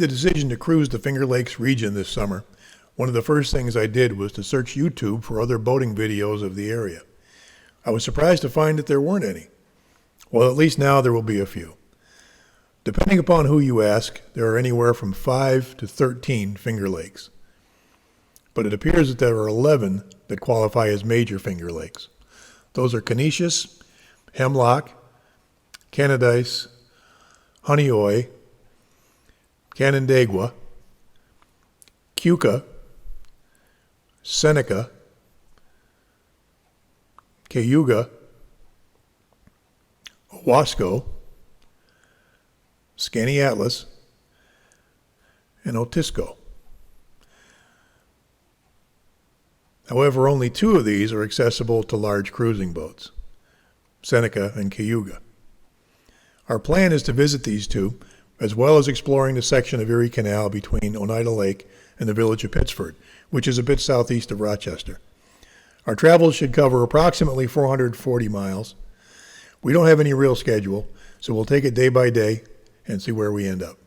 the decision to cruise the Finger Lakes region this summer, one of the first things I did was to search YouTube for other boating videos of the area. I was surprised to find that there weren't any. Well, at least now there will be a few. Depending upon who you ask, there are anywhere from 5 to 13 Finger Lakes. But it appears that there are 11 that qualify as major Finger Lakes. Those are Canisius, Hemlock, Canadice, Honeoye, Canandaigua, Cayuga, Seneca, Cayuga, Owasco, Skaneateles, and Otisco. However, only 2 of these are accessible to large cruising boats, Seneca and Cayuga. Our plan is to visit these 2, as well as exploring the section of Erie Canal between Oneida Lake and the village of Pittsford, which is a bit southeast of Rochester. Our travels should cover approximately 440 miles. We don't have any real schedule, so we'll take it day by day and see where we end up.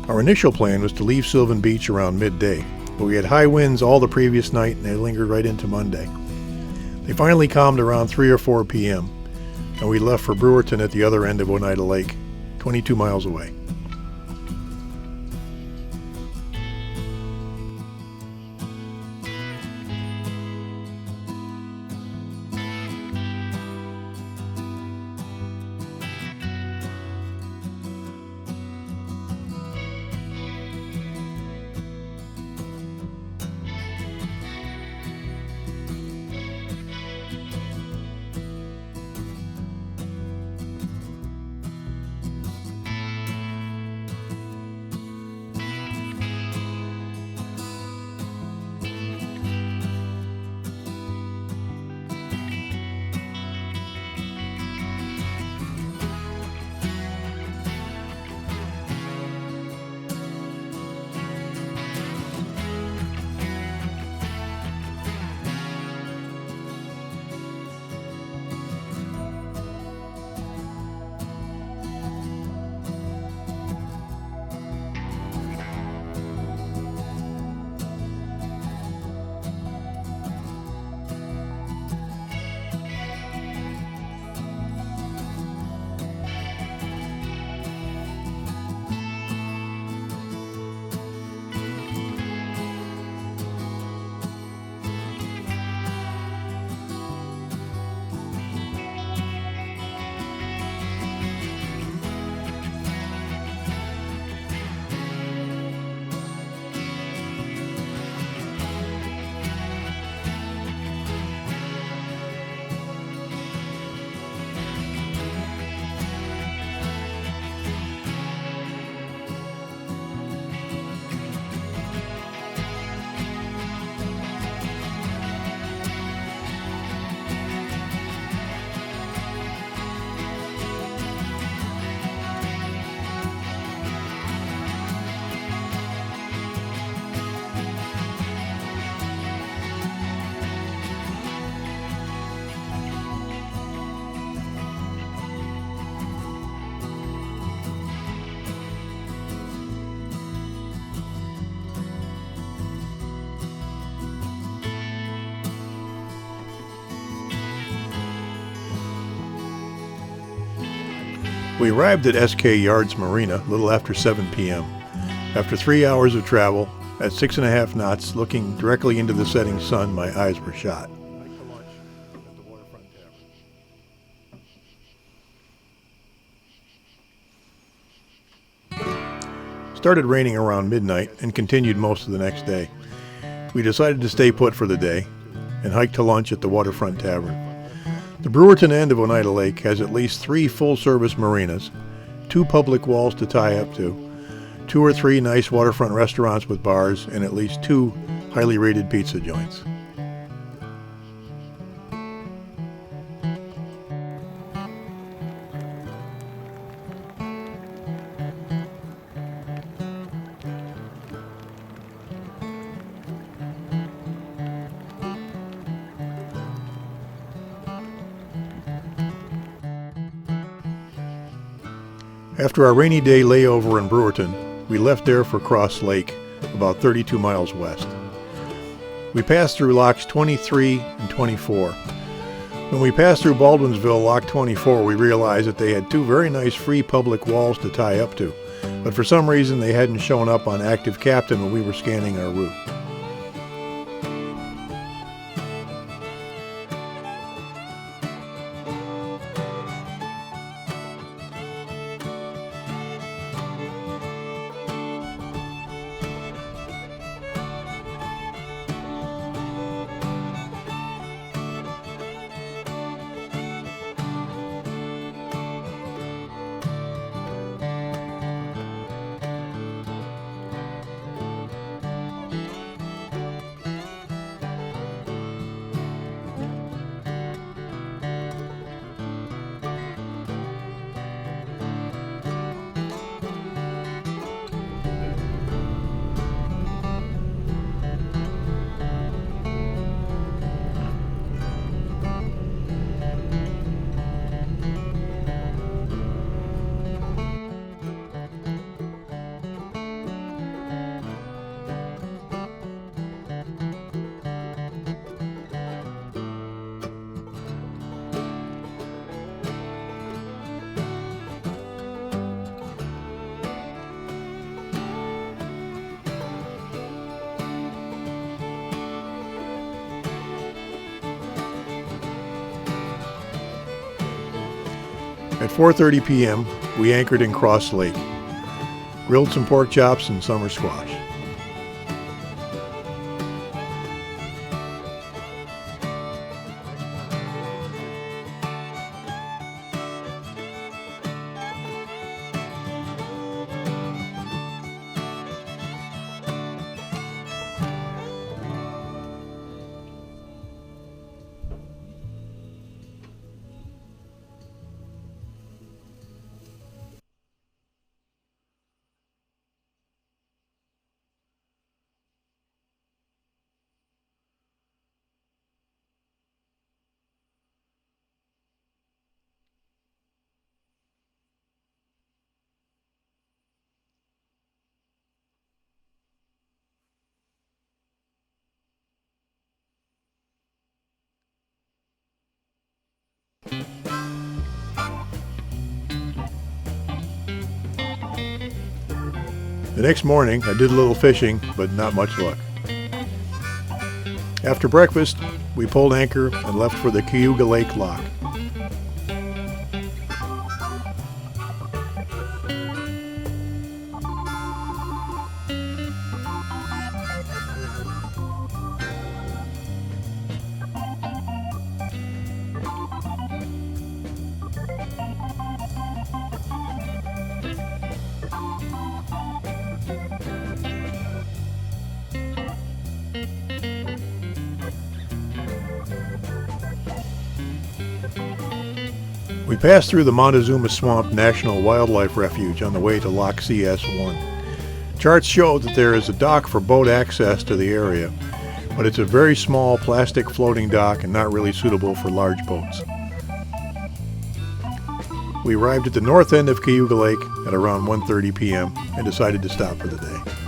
Our initial plan was to leave Sylvan Beach around midday, but we had high winds all the previous night and they lingered right into Monday. They finally calmed around 3 or 4 p.m., and we left for Brewerton at the other end of Oneida Lake, 22 miles away. We arrived at SK Yards Marina a little after 7 p.m. After 3 hours of travel, at 6.5 knots, looking directly into the setting sun, my eyes were shot. Started raining around midnight and continued most of the next day. We decided to stay put for the day and hike to lunch at the Waterfront Tavern. The Brewerton end of Oneida Lake has at least 3 full-service marinas, 2 public walls to tie up to, 2 or 3 nice waterfront restaurants with bars, and at least 2 highly rated pizza joints. After our rainy day layover in Brewerton, we left there for Cross Lake, about 32 miles west. We passed through locks 23 and 24. When we passed through Baldwinsville, lock 24, we realized that they had two very nice free public walls to tie up to, but for some reason they hadn't shown up on Active Captain when we were scanning our route. At 4:30 p.m., we anchored in Cross Lake, grilled some pork chops and summer squash. The next morning, I did a little fishing, but not much luck. After breakfast, we pulled anchor and left for the Cayuga Lake lock. We passed through the Montezuma Swamp National Wildlife Refuge on the way to Lock CS1. Charts show that there is a dock for boat access to the area, but it's a very small plastic floating dock and not really suitable for large boats. We arrived at the north end of Cayuga Lake at around 1:30 p.m. and decided to stop for the day.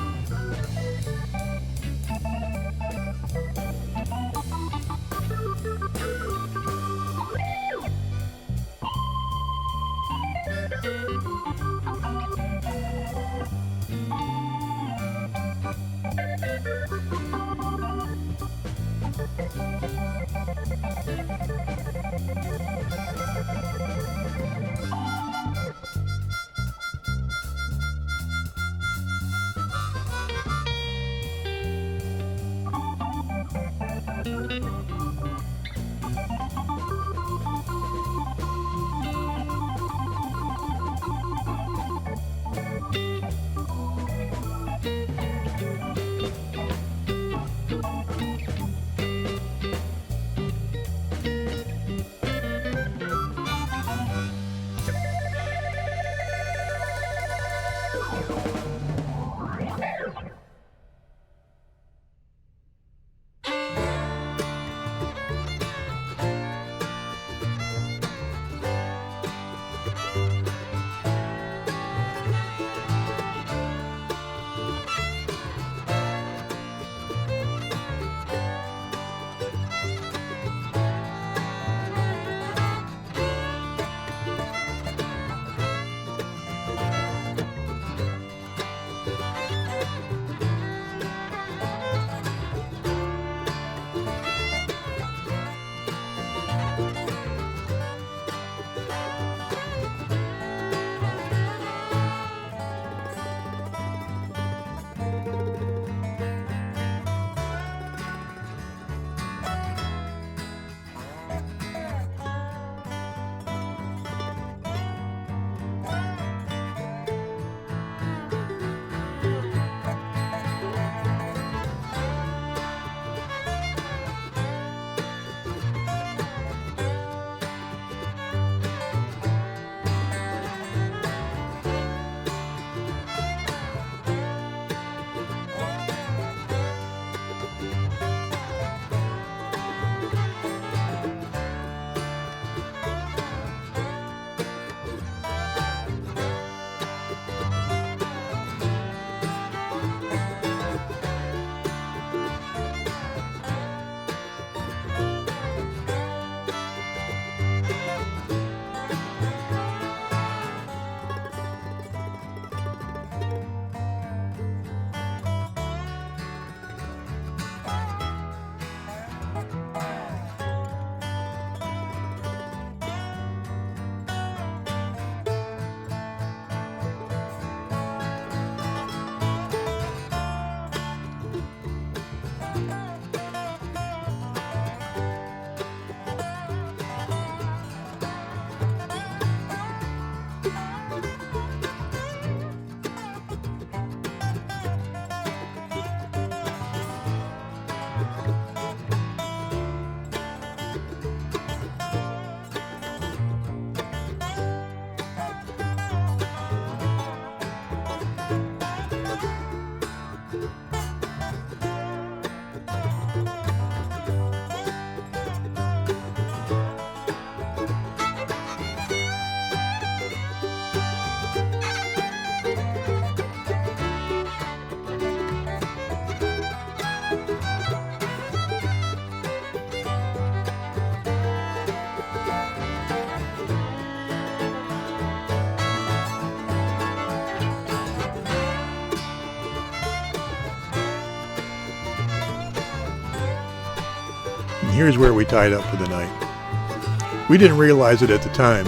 And here's where we tied up for the night. We didn't realize it at the time,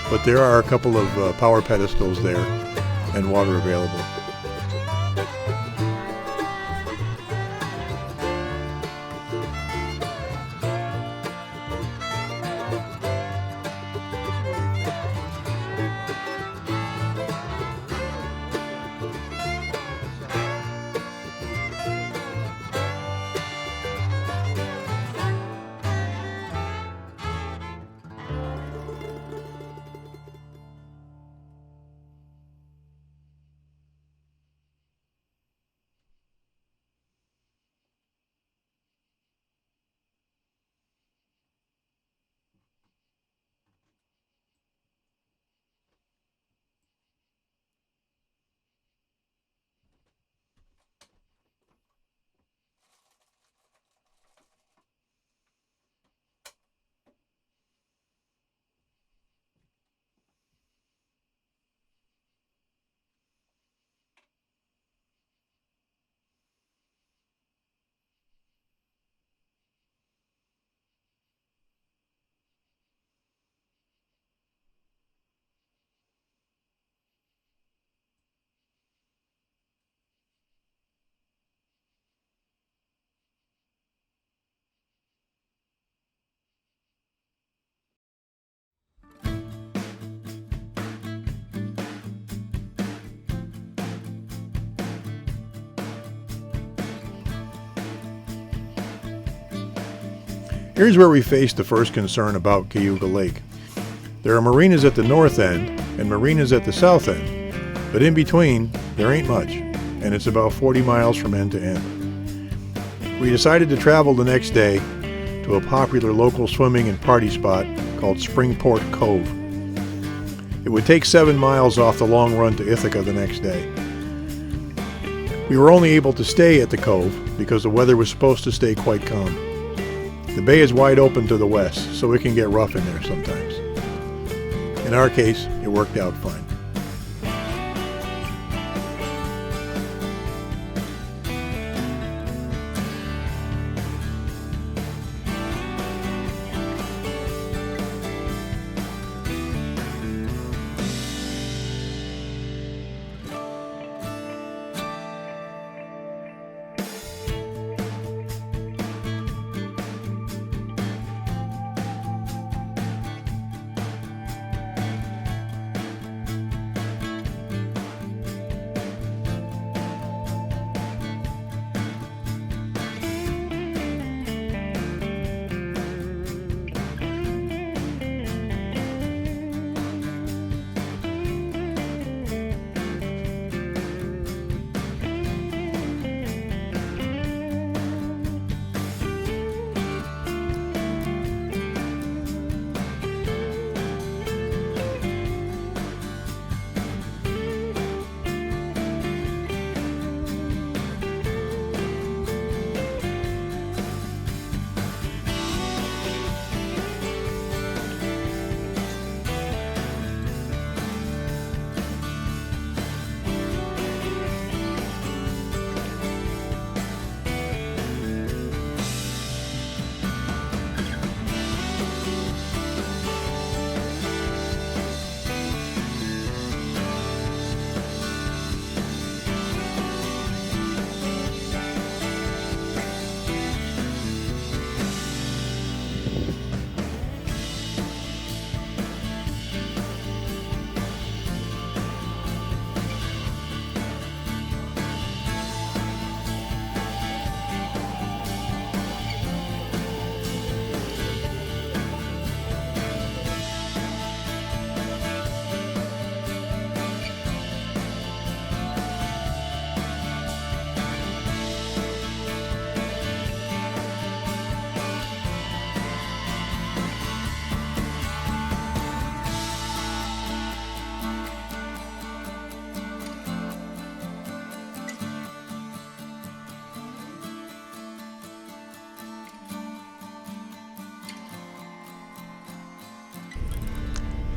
but there are a couple of power pedestals there and water available. Here's where we face the first concern about Cayuga Lake. There are marinas at the north end and marinas at the south end, but in between, there ain't much, and it's about 40 miles from end to end. We decided to travel the next day to a popular local swimming and party spot called Springport Cove. It would take 7 miles off the long run to Ithaca the next day. We were only able to stay at the cove because the weather was supposed to stay quite calm. The bay is wide open to the west, so it can get rough in there sometimes. In our case, it worked out fine.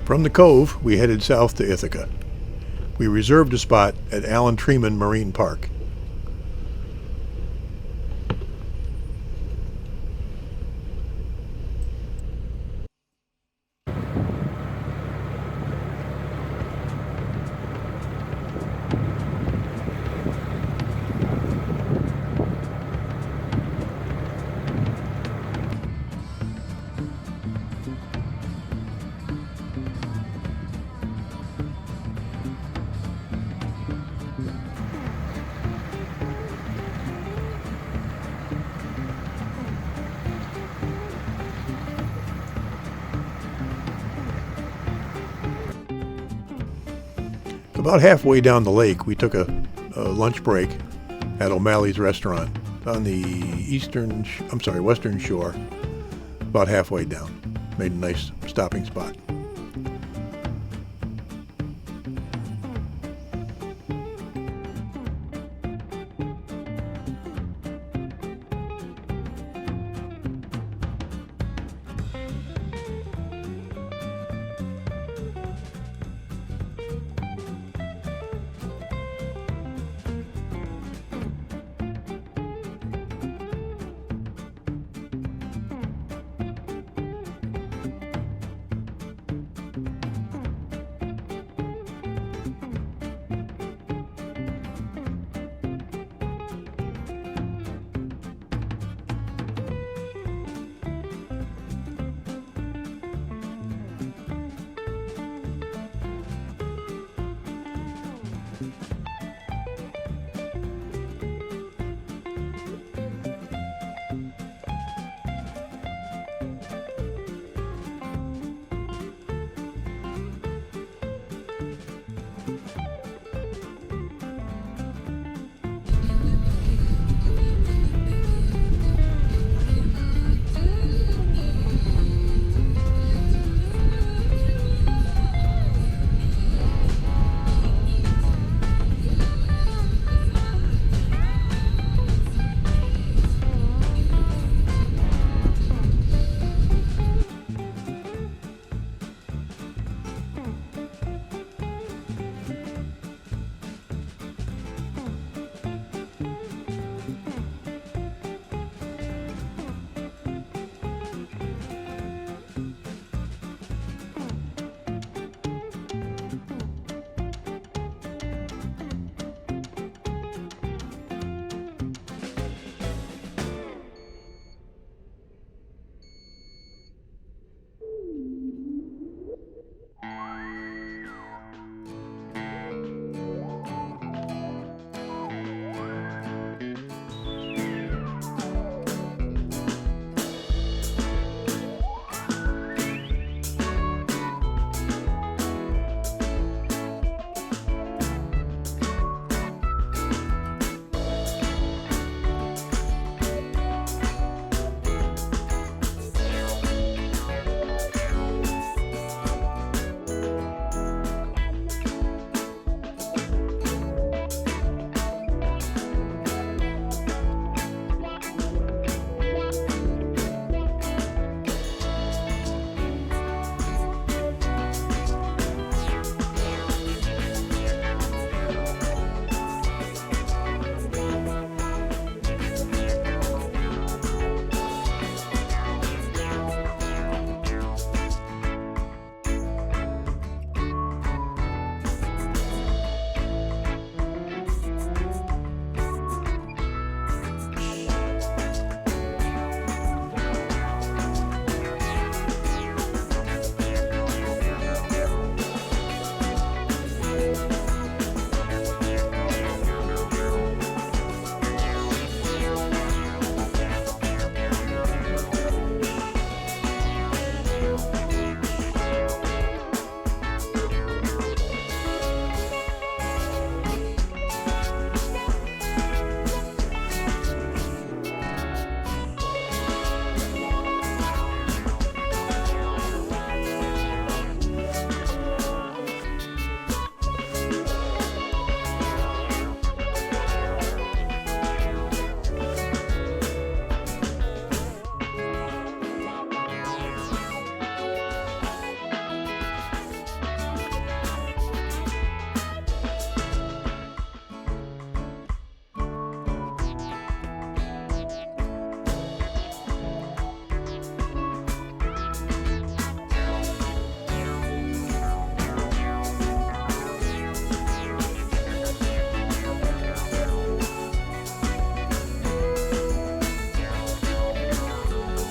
From the cove, we headed south to Ithaca. We reserved a spot at Alan Treman Marine Park. About halfway down the lake, we took a lunch break at O'Malley's restaurant on the western shore, about halfway down. Made a nice stopping spot.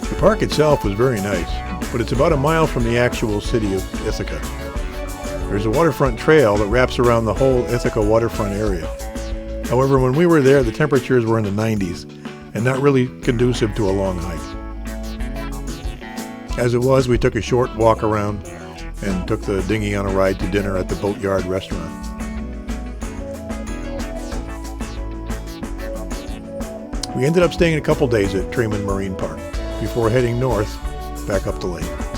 The park itself was very nice, but it's about a mile from the actual city of Ithaca. There's a waterfront trail that wraps around the whole Ithaca waterfront area. However, when we were there, the temperatures were in the 90s and not really conducive to a long hike. As it was, we took a short walk around and took the dinghy on a ride to dinner at the Boatyard restaurant. We ended up staying a couple days at Treman Marine Park before heading north back up the lake.